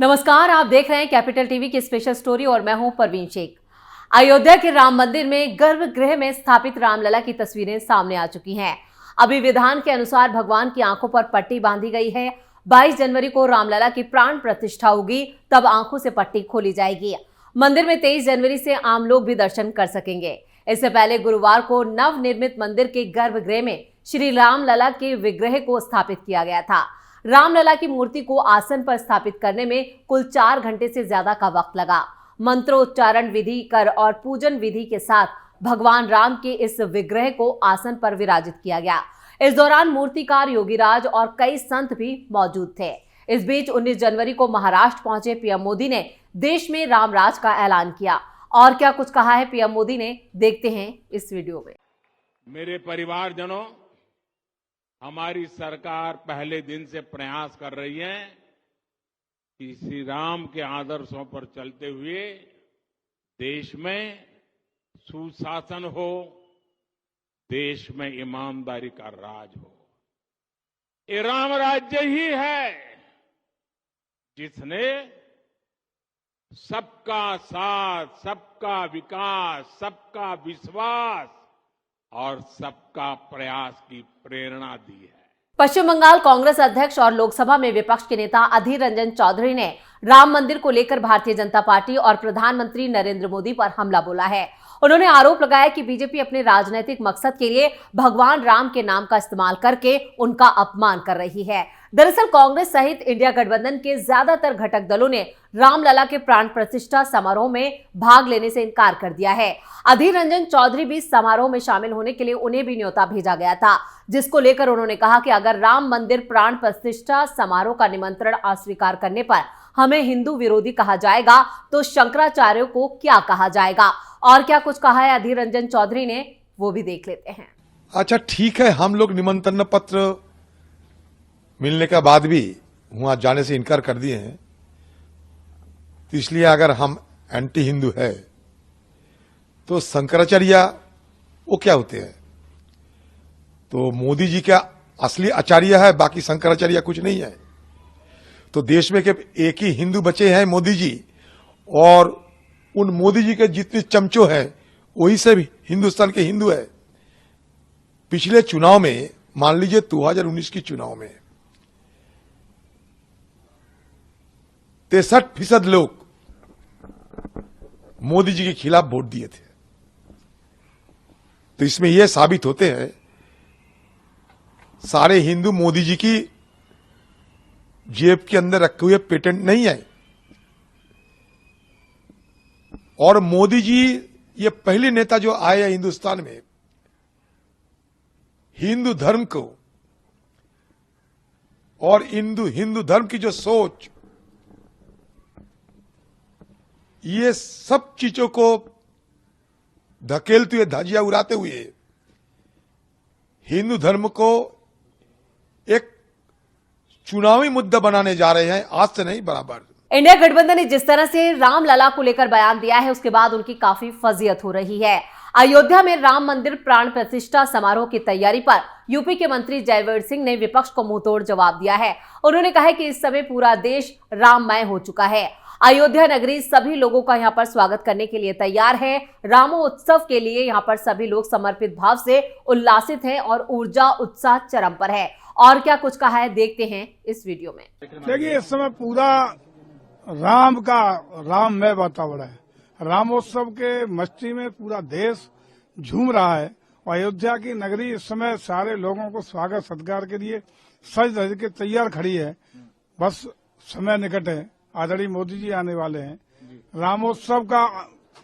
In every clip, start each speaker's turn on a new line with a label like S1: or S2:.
S1: नमस्कार, आप देख रहे हैं कैपिटल टीवी की स्पेशल स्टोरी और मैं हूं परवीन शेख। अयोध्या के राम मंदिर में गर्भगृह में स्थापित रामलला की तस्वीरें सामने आ चुकी हैं। अभी विधान के अनुसार भगवान की आंखों पर पट्टी बांधी गई है। 22 जनवरी को रामलला की प्राण प्रतिष्ठा होगी, तब आंखों से पट्टी खोली जाएगी। मंदिर में 23 जनवरी से आम लोग भी दर्शन कर सकेंगे। इससे पहले गुरुवार को नवनिर्मित मंदिर के गर्भगृह में श्री रामलला के विग्रह को स्थापित किया गया था। रामलला की मूर्ति को आसन पर स्थापित करने में कुल 4 घंटे से ज्यादा का वक्त लगा। मंत्रोच्चारण विधि कर और पूजन विधि के साथ भगवान राम के इस विग्रह को आसन पर विराजित किया गया। इस दौरान मूर्तिकार योगीराज और कई संत भी मौजूद थे। इस बीच 19 जनवरी को महाराष्ट्र पहुंचे पीएम मोदी ने देश में रामराज का ऐलान किया। और क्या कुछ कहा है पीएम मोदी ने, देखते हैं इस वीडियो में।
S2: मेरे परिवारजनों, हमारी सरकार पहले दिन से प्रयास कर रही है कि श्री राम के आदर्शों पर चलते हुए देश में सुशासन हो, देश में ईमानदारी का राज हो। ये राम राज्य ही है जिसने सबका साथ, सबका विकास, सबका विश्वास और सबका प्रयास की प्रेरणा दी है।
S1: पश्चिम बंगाल कांग्रेस अध्यक्ष और लोकसभा में विपक्ष के नेता अधीर रंजन चौधरी ने राम मंदिर को लेकर भारतीय जनता पार्टी और प्रधानमंत्री नरेंद्र मोदी पर हमला बोला है। उन्होंने आरोप लगाया कि बीजेपी अपने राजनीतिक मकसद के लिए भगवान राम के नाम का इस्तेमाल करके उनका अपमान कर रही है। दरअसल कांग्रेस सहित इंडिया गठबंधन के ज्यादातर घटक दलों ने रामलला के प्राण प्रतिष्ठा समारोह में भाग लेने से इनकार कर दिया है। अधीर रंजन चौधरी भी समारोह में शामिल होने के लिए उन्हें भी न्योता भेजा गया था, जिसको लेकर उन्होंने कहा कि अगर राम मंदिर प्राण प्रतिष्ठा समारोह का निमंत्रण अस्वीकार करने पर हमें हिंदू विरोधी कहा जाएगा तो शंकराचार्यों को क्या कहा जाएगा। और क्या कुछ कहा है अधीर रंजन चौधरी ने, वो भी देख लेते हैं।
S3: अच्छा, ठीक है, हम लोग निमंत्रण पत्र मिलने के बाद भी वहां जाने से इनकार कर दिए हैं, तो इसलिए अगर हम एंटी हिंदू है तो शंकराचार्य वो क्या होते हैं? तो मोदी जी का असली आचार्य है, बाकी शंकराचार्य कुछ नहीं है। तो देश में केवल एक ही हिंदू बचे हैं, मोदी जी, और उन मोदी जी के जितने चमचों हैं वही सब हिंदुस्तान के हिंदू है। पिछले चुनाव में, मान लीजिए 2019 की चुनाव में 63% लोग मोदी जी के खिलाफ वोट दिए थे। तो इसमें यह साबित होते हैं सारे हिंदू मोदी जी की जेब के अंदर रखे हुए पेटेंट नहीं है। और मोदी जी ये पहले नेता जो आए हैं हिंदुस्तान में हिंदू धर्म को और हिंदू धर्म की जो सोच, ये सब चीजों को धकेलते हुए, धज्जियां उड़ाते हुए हिंदू धर्म को एक चुनावी मुद्दा बनाने जा रहे हैं, आज से नहीं बराबर।
S1: इंडिया गठबंधन ने जिस तरह से रामलला को लेकर बयान दिया है, उसके बाद उनकी काफी फजीयत हो रही है। अयोध्या में राम मंदिर प्राण प्रतिष्ठा समारोह की तैयारी पर यूपी के मंत्री जयवीर सिंह ने विपक्ष को मुंहतोड़ जवाब दिया है। उन्होंने कहा कि इस समय पूरा देश राममय हो चुका है। अयोध्या नगरी सभी लोगों का यहाँ पर स्वागत करने के लिए तैयार है। रामोत्सव के लिए यहाँ पर सभी लोग समर्पित भाव से उल्लासित हैं और ऊर्जा उत्साह चरम पर है। और क्या कुछ कहा है, देखते हैं इस वीडियो में।
S4: देखिए, इस समय पूरा राममय वातावरण है। रामोत्सव के मस्ती में पूरा देश झूम रहा है और अयोध्या की नगरी इस समय सारे लोगों को स्वागत सत्कार के लिए सज धज के तैयार खड़ी है। बस समय निकट है, आदरणीय मोदी जी आने वाले हैं। रामोत्सव का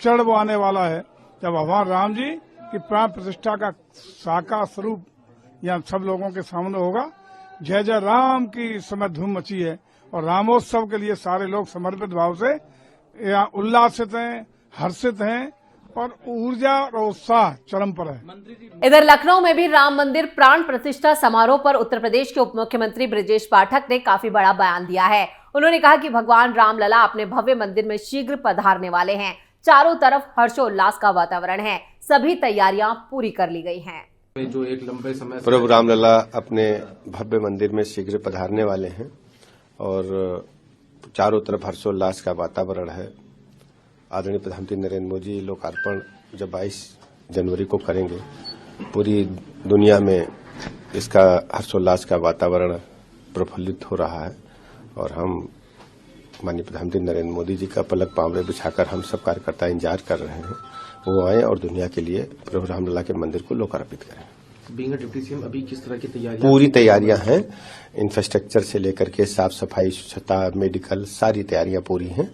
S4: क्षण वो आने वाला है जब भगवान राम जी की प्राण प्रतिष्ठा का साकार स्वरूप यहाँ सब लोगों के सामने होगा। जय जय राम की इस समय धूम मची है और रामोत्सव के लिए सारे लोग समर्पित भाव से यहाँ उल्लासित हैं, हर्षित हैं और ऊर्जा और उत्साह चरम पर है।
S1: इधर लखनऊ में भी राम मंदिर प्राण प्रतिष्ठा समारोह पर उत्तर प्रदेश के उप मुख्यमंत्री ब्रजेश पाठक ने काफी बड़ा बयान दिया है। उन्होंने कहा कि भगवान रामलला अपने भव्य मंदिर में शीघ्र पधारने वाले हैं। चारों तरफ हर्षोल्लास का वातावरण है, सभी तैयारियां पूरी कर ली गई हैं।
S5: जो एक लंबे समय प्रभु रामलला अपने भव्य मंदिर में शीघ्र पधारने वाले हैं और चारों तरफ हर्षोल्लास का वातावरण है। आदरणीय प्रधानमंत्री नरेंद्र मोदी लोकार्पण जब 22 जनवरी को करेंगे, पूरी दुनिया में इसका हर्षोल्लास का वातावरण प्रफुल्लित हो रहा है और हम माननीय प्रधानमंत्री नरेंद्र मोदी जी का पलक पांवरे बिछाकर हम सब कार्यकर्ता इंतजार कर रहे हैं, वो आए और दुनिया के लिए प्रभु रामलला के मंदिर को लोकार्पित करें।
S6: बीइंग अ डिप्टी सीएम अभी किस तरह की तैयारियां?
S5: पूरी तैयारियां हैं, इंफ्रास्ट्रक्चर से लेकर के साफ सफाई, स्वच्छता, मेडिकल, सारी तैयारियां पूरी हैं,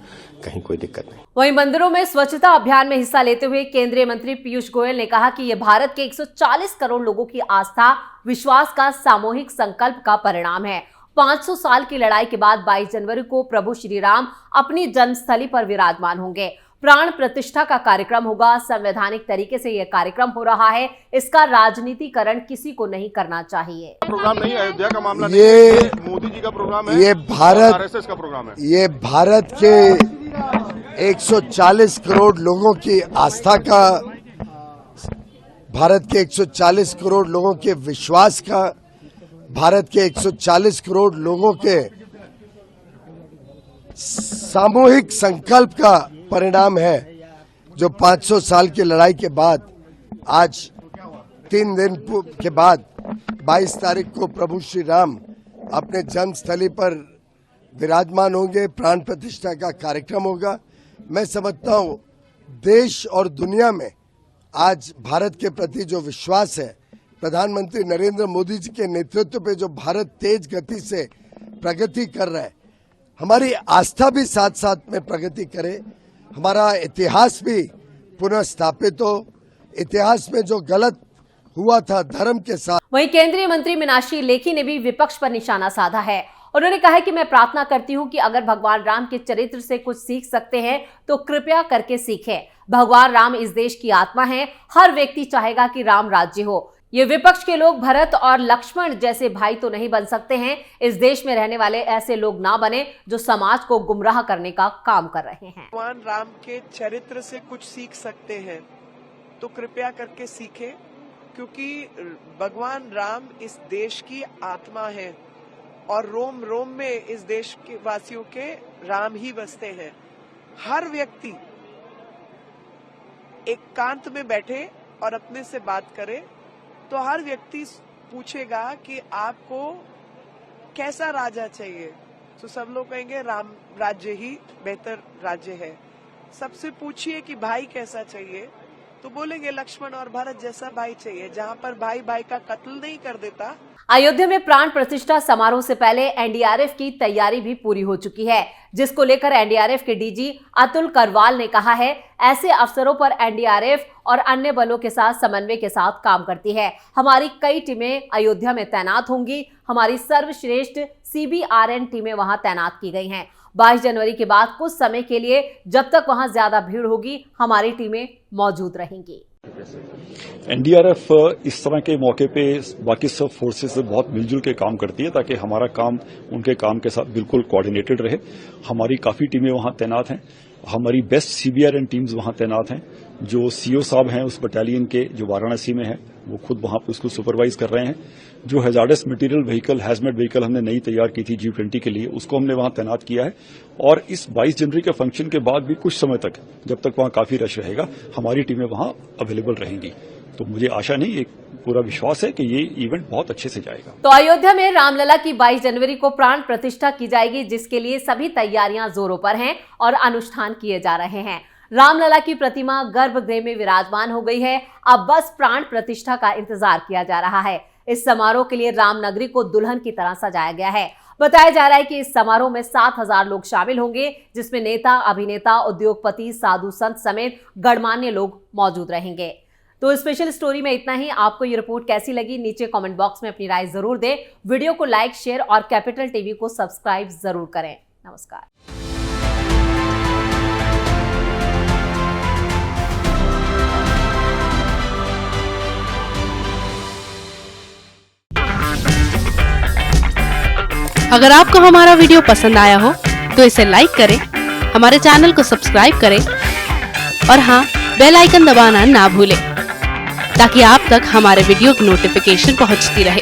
S5: कहीं कोई दिक्कत नहीं।
S1: वहीं मंदिरों में स्वच्छता अभियान में हिस्सा लेते हुए केंद्रीय मंत्री पीयूष गोयल ने कहा कि यह भारत के 140 करोड़ लोगों की आस्था, विश्वास का सामूहिक संकल्प का परिणाम है। 500 साल की लड़ाई के बाद 22 जनवरी को प्रभु श्री राम अपनी जन्मस्थली पर विराजमान होंगे। प्राण प्रतिष्ठा का कार्यक्रम होगा। संवैधानिक तरीके से यह कार्यक्रम हो रहा है, इसका राजनीतिकरण किसी को नहीं करना चाहिए।
S7: प्रोग्राम नहीं, अयोध्या का मामला
S8: ये
S7: नहीं, मोदी जी का प्रोग्राम है,
S8: ये भारत
S7: आरएसएस का प्रोग्राम है।
S8: ये भारत के 140 करोड़ लोगों की आस्था का, भारत के 140 करोड़ लोगों के विश्वास का, भारत के 140 करोड़ लोगों के सामूहिक संकल्प का परिणाम है, जो 500 साल की लड़ाई के बाद आज 3 दिन के बाद 22 तारीख को प्रभु श्री राम अपने जन्मस्थली पर विराजमान होंगे। प्राण प्रतिष्ठा का कार्यक्रम होगा। मैं समझता हूं देश और दुनिया में आज भारत के प्रति जो विश्वास है, प्रधानमंत्री नरेंद्र मोदी जी के नेतृत्व पे जो भारत तेज गति से प्रगति कर रहा है, हमारी आस्था भी साथ साथ में प्रगति करे, हमारा इतिहास भी पुनः स्थापित हो, इतिहास में जो गलत हुआ था धर्म के साथ।
S1: वहीं केंद्रीय मंत्री मीनाक्षी लेखी ने भी विपक्ष पर निशाना साधा है। उन्होंने कहा है कि मैं प्रार्थना करती हूं कि अगर भगवान राम के चरित्र से कुछ सीख सकते हैं तो कृपया करके सीखें। भगवान राम इस देश की आत्मा है। हर व्यक्ति चाहेगा कि राम राज्य हो। ये विपक्ष के लोग भरत और लक्ष्मण जैसे भाई तो नहीं बन सकते हैं। इस देश में रहने वाले ऐसे लोग ना बने जो समाज को गुमराह करने का काम कर रहे हैं।
S9: भगवान राम के चरित्र से कुछ सीख सकते हैं तो कृपया करके सीखें, क्योंकि भगवान राम इस देश की आत्मा है और रोम रोम में इस देश के वासियों के राम ही बसते हैं। हर व्यक्ति एकांत में बैठे और अपने से बात करे तो हर व्यक्ति पूछेगा कि आपको कैसा राजा चाहिए, तो सब लोग कहेंगे राम राज्य ही बेहतर राज्य है। सबसे पूछिए कि भाई कैसा चाहिए, तो बोलेंगे लक्ष्मण और भरत जैसा भाई चाहिए, जहाँ पर भाई भाई का कत्ल नहीं कर देता।
S1: अयोध्या में प्राण प्रतिष्ठा समारोह से पहले एनडीआरएफ की तैयारी भी पूरी हो चुकी है, जिसको लेकर एनडीआरएफ के डीजी अतुल करवाल ने कहा है, ऐसे अवसरों पर एनडीआरएफ और अन्य बलों के साथ समन्वय के साथ काम करती है। हमारी कई टीमें अयोध्या में तैनात होंगी। हमारी सर्वश्रेष्ठ CBRN टीमें वहां तैनात की गई हैं। 22 जनवरी के बाद कुछ समय के लिए जब तक वहां ज्यादा भीड़ होगी, हमारी टीमें मौजूद रहेंगी।
S10: एनडीआरएफ इस तरह के मौके पे बाकी सब फोर्सेस से बहुत मिलजुल के काम करती है ताकि हमारा काम उनके काम के साथ बिल्कुल कोऑर्डिनेटेड रहे। हमारी काफी टीमें वहां तैनात हैं। हमारी बेस्ट CBRN टीम्स वहां तैनात हैं। जो सीओ साहब हैं उस बटालियन के, जो वाराणसी में है, वो खुद वहां पर उसको सुपरवाइज कर रहे हैं। जो hazards material vehicle, hazmat vehicle हमने नई तैयार की थी G20 के लिए, उसको हमने वहां तैनात किया है। और इस 22 जनवरी के फंक्शन के बाद भी कुछ समय तक, जब तक वहां काफी रश रहेगा, हमारी टीमें वहां अवेलेबल रहेंगी। तो मुझे आशा नहीं, एक पूरा विश्वास है कि ये इवेंट बहुत अच्छे से जाएगा।
S1: तो अयोध्या में रामलला की 22 जनवरी को प्राण प्रतिष्ठा की जाएगी, जिसके लिए सभी तैयारियां जोरों पर हैं और अनुष्ठान किए जा रहे हैं। रामलला की प्रतिमा गर्भगृह में विराजमान हो गई है। अब बस प्राण प्रतिष्ठा का इंतजार किया जा रहा है। इस समारोह के लिए रामनगरी को दुल्हन की तरह सजाया गया है। बताया जा रहा है कि इस समारोह में 7,000 लोग शामिल होंगे, जिसमें नेता, अभिनेता, उद्योगपति, साधु संत समेत गणमान्य लोग मौजूद रहेंगे। तो स्पेशल स्टोरी में इतना ही। आपको ये रिपोर्ट कैसी लगी, नीचे कमेंट बॉक्स में अपनी राय जरूर दें। वीडियो को लाइक, शेयर और कैपिटल टीवी को सब्सक्राइब जरूर करें। नमस्कार।
S11: अगर आपको हमारा वीडियो पसंद आया हो तो इसे लाइक करें, हमारे चैनल को सब्सक्राइब करें और हाँ, बेल आइकन दबाना ना भूलें ताकि आप तक हमारे वीडियो की नोटिफिकेशन पहुंचती रहे।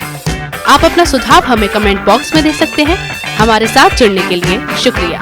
S11: आप अपना सुझाव हमें कमेंट बॉक्स में दे सकते हैं। हमारे साथ जुड़ने के लिए शुक्रिया।